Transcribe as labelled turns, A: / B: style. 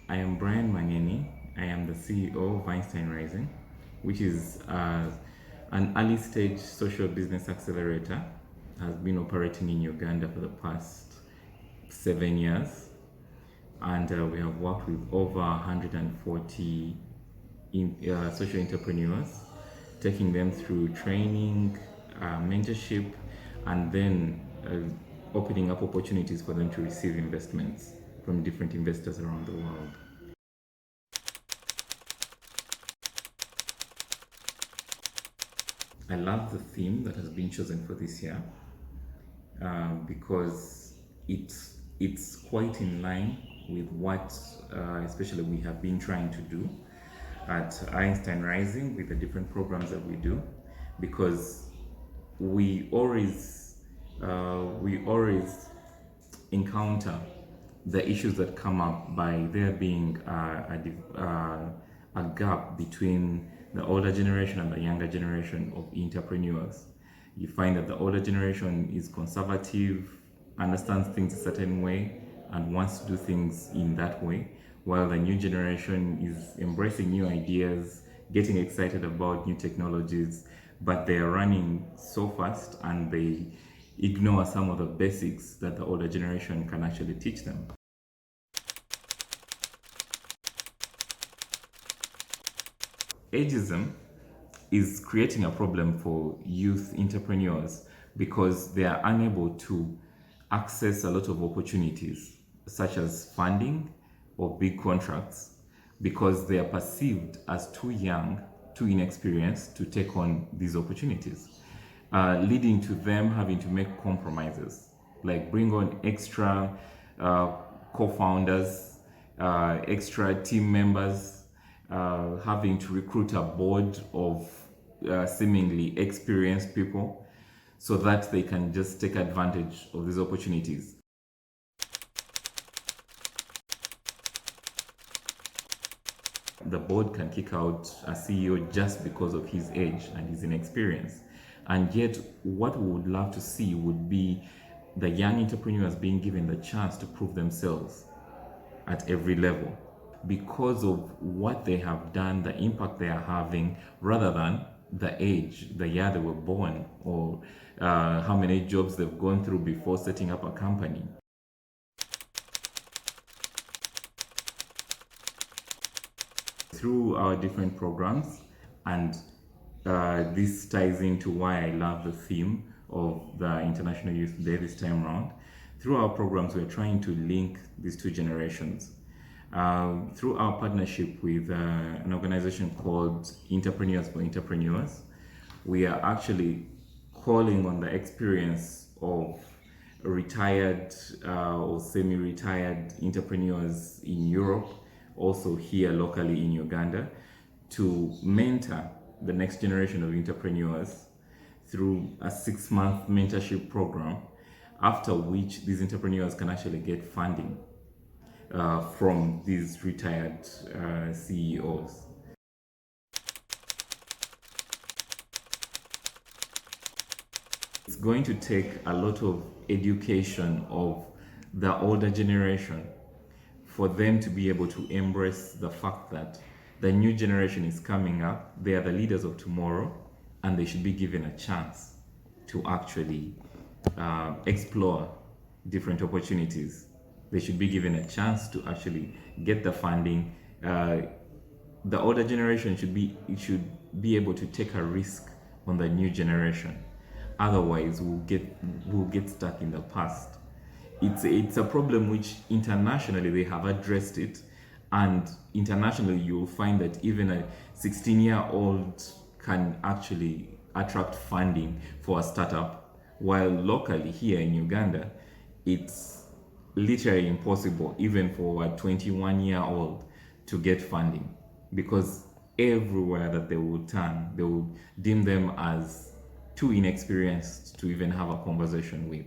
A: I am Brian Mangeni. I am the CEO of Einstein Rising, which is an early stage social business accelerator. Has been operating in Uganda for the past 7 years, and we have worked with over 140 social entrepreneurs, taking them through training, mentorship, and then opening up opportunities for them to receive investments from different investors around the world. I love the theme that has been chosen for this year because it's quite in line with what especially we have been trying to do at Einstein Rising with the different programs that we do, because we always encounter the issues that come up by there being a gap between the older generation and the younger generation of entrepreneurs. You find that the older generation is conservative, understands things a certain way, and wants to do things in that way, while the new generation is embracing new ideas, getting excited about new technologies, but they are running so fast and they ignore some of the basics that the older generation can actually teach them. Ageism is creating a problem for youth entrepreneurs because they are unable to access a lot of opportunities, such as funding or big contracts, because they are perceived as too young, too inexperienced to take on these opportunities, leading to them having to make compromises, like bring on extra co-founders, extra team members, having to recruit a board of seemingly experienced people so that they can just take advantage of these opportunities. The board can kick out a CEO just because of his age and his inexperience. And yet, what we would love to see would be the young entrepreneurs being given the chance to prove themselves at every level because of what they have done, the impact they are having, rather than the age, the year they were born, or how many jobs they've gone through before setting up a company. Through our different programs, and this ties into why I love the theme of the International Youth Day this time around. Through our programs, we're trying to link these two generations. Through our partnership with an organization called Entrepreneurs for Entrepreneurs, we are actually calling on the experience of retired or semi-retired entrepreneurs in Europe, also here locally in Uganda, to mentor the next generation of entrepreneurs through a 6-month mentorship program, after which these entrepreneurs can actually get funding from these retired CEOs. It's going to take a lot of education of the older generation for them to be able to embrace the fact that the new generation is coming up, they are the leaders of tomorrow, and they should be given a chance to actually explore different opportunities. They should be given a chance to actually get the funding. The older generation should be able to take a risk on the new generation. Otherwise, we'll get stuck in the past. It's a problem which internationally they have addressed it, and internationally you'll find that even a 16-year-old can actually attract funding for a startup, while locally here in Uganda, it's literally impossible even for a 21-year-old to get funding, because everywhere that they will turn, they will deem them as too inexperienced to even have a conversation with.